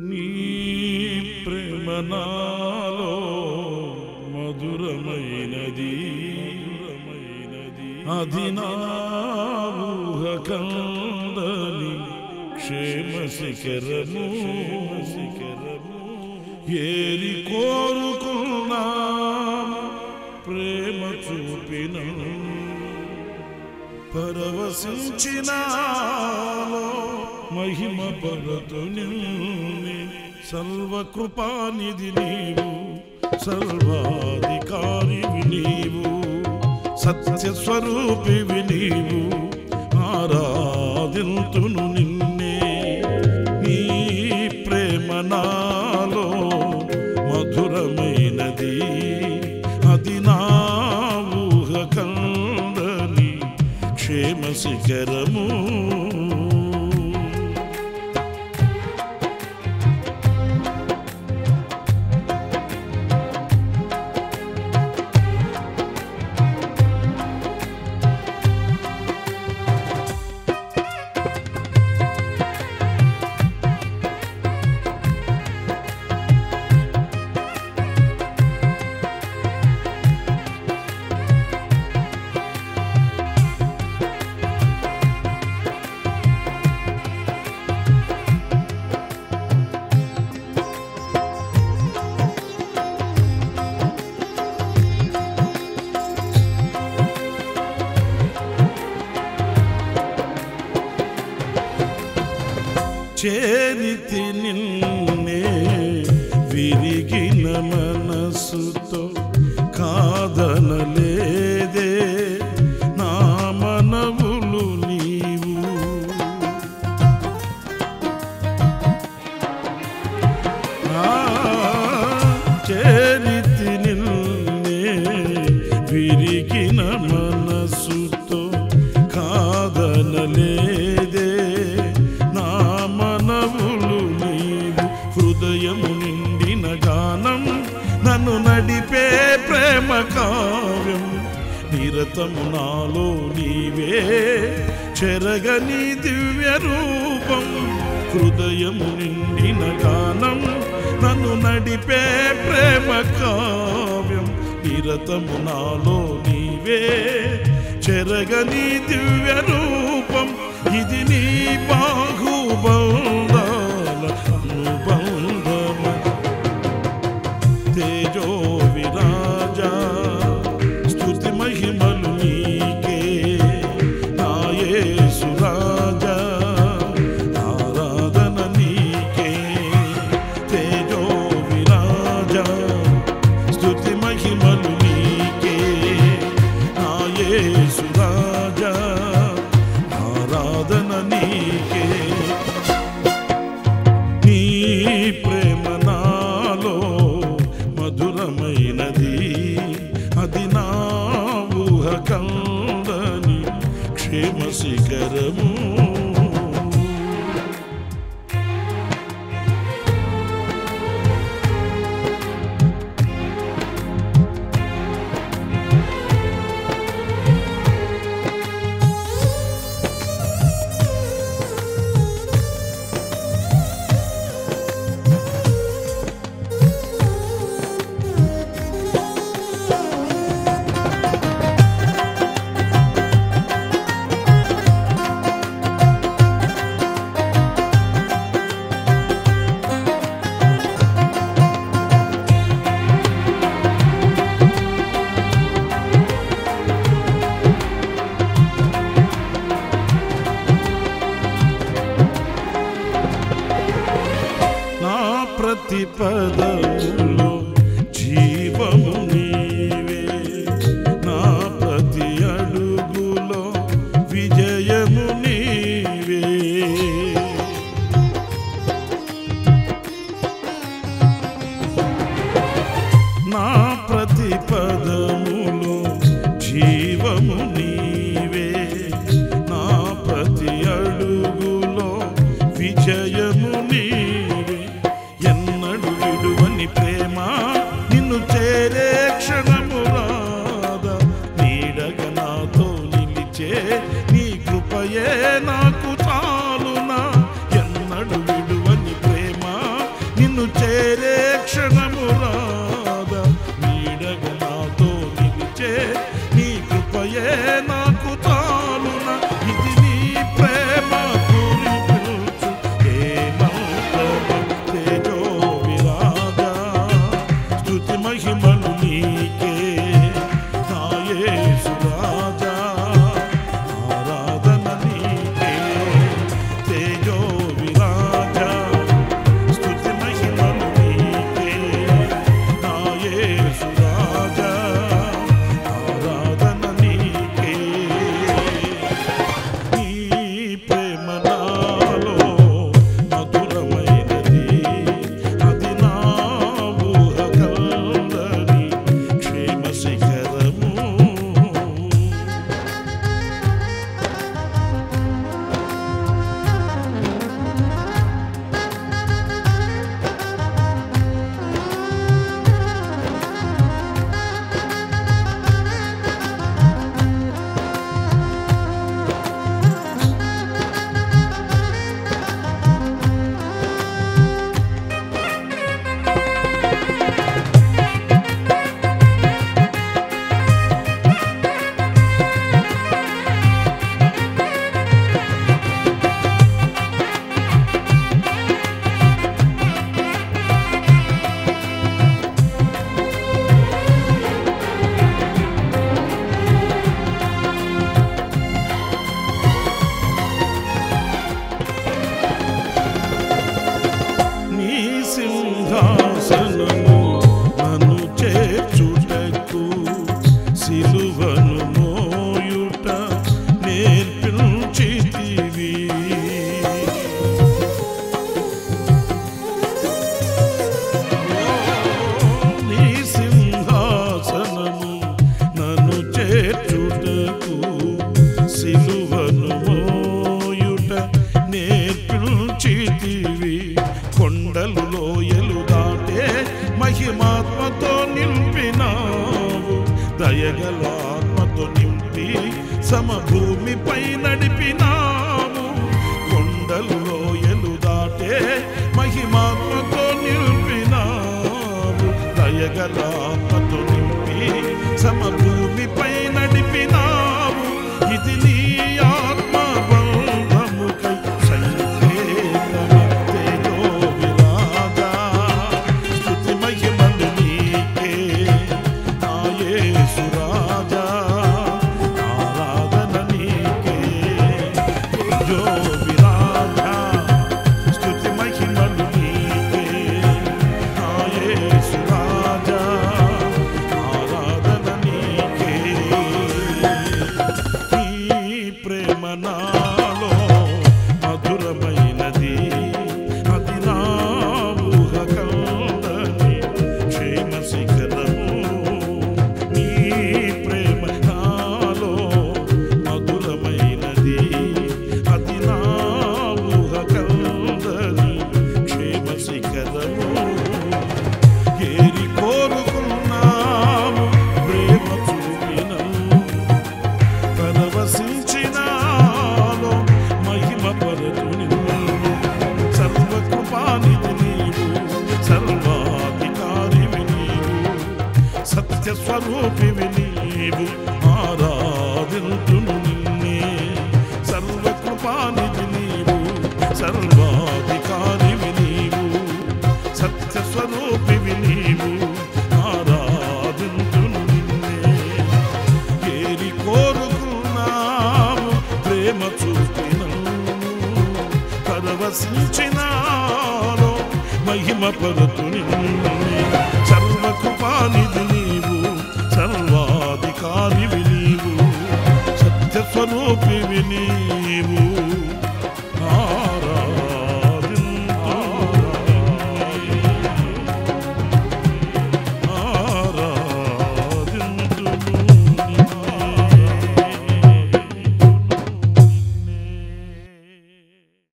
నీ ప్రేమ నాలో మధురమైనది అది నా ఊహ కందని క్షేమ శిఖరము ఏరి కోరుకున్నా ప్రేమ చూపిన పరవశించినాలో మహిమ పరతుని సర్వకృపానిధి నీవు సర్వాధికారివి నీవు సత్యస్వరూపివి నీవు ఆరాధింతును నిన్నే నీ ప్రేమ నాలో మధురమైనది అది నా ఊహ కందని క్షేమ శిఖరము చేరితి నిన్నే విరిగిన మనసుతో కాదనలేదే నా మనవులు నీవు చేరితి నిన్నే విరిగిన మనసుతో కాదనలేదే హృదయము నిండిన గానం నన్ను నడిపే ప్రేమ కావ్యం నిరతము నాలో నీవే చెరగని దివ్య రూపం హృదయము నిండిన గానం నన్ను నడిపే ప్రేమ కావ్యం నిరతము నాలో నీవే చెరగని దివ్య రూపం ఇది నీ బాహుబంధాల అనుబంధమ తేజో విరాజా స్తుతి మహిమలు నీకే నా యేసు రాజా ఆరాధన నీకే తేజో విరాజా స్తుతి మహిమలు నీకే నా యేసు రాజా ఆరాధన నీకే నీ ప్రేమ నాలో మధురమైనది అది నా ఊహ కందని క్షేమ శిఖరము ప్రతి పదములో జీవము నీవే నా ప్రతి అడుగులో విజయము నీవే నా ప్రతి పదములో జీవము నీవే నా ప్రతి అడుగులో విజయము నీవే ఎన్నడు విడువని ప్రేమ నిన్ను చేరే క్షణము రాదా నీడగా నాతో నిలిచే నీ కృపయే నాకు చాలునా ఎన్నడు విడువని ప్రేమ సింహాసనము నన్ను చేర్చుటకు సిలువను మోయుట నేర్పించితివి. నీ సింహాసనము నన్ను చేర్చుటకు సిలువను మోయుట నేర్పించితివి. కొండలు లోయలు దాటే మహిమాత్మతో నింపినావు, దయగల ఆత్మతో నింపి సమభూమిపై నడిపినావు. కొండలు లోయలు దాటే మహిమాత్మతో నింపినావు, దయగల ఆత్మతో నింపి సమభూమిపై నడిపినావు. ఇది నీ ఆత్మ బంధముకై సంకేతమే తేజో విరాజా. స్తుతి మహిమలు నీకే నా యేసు రాజా, ఆరాధన నీకే తేజో విరాజా. స్తుతి మహిమలు నీకే నా యేసు రాజా, ఆరాధన నీకే. నీ ప్రేమ నాలో మధురమైనది, అది నా ఊహ కందని క్షేమ శిఖరము. నీ ప్రేమ నాలో మధురమైనది, అది నా ఊహ కందని క్షేమ శిఖరము. ఏరి కోరుకున్నాము ప్రేమ చూపినము, పరవశించినాలో మహిమ పరతు నిన్ను. సర్వకృపానిధి నీవు, సర్వాధికారివి నీవు, సత్యస్వరూపివి నీవు, ఆరాధింతును నిన్నే. సర్వకృపానిధి నీవు, సర్వాధికారివి నీవు, సత్యస్వరూపివి నీవు, ఆరాధింతును నిన్నే. ఏరి కోరుకున్నాము ప్రేమ చూపినము, పరవశించినాలో మహిమ పరతు నిన్నే. సర్వకృపానిధి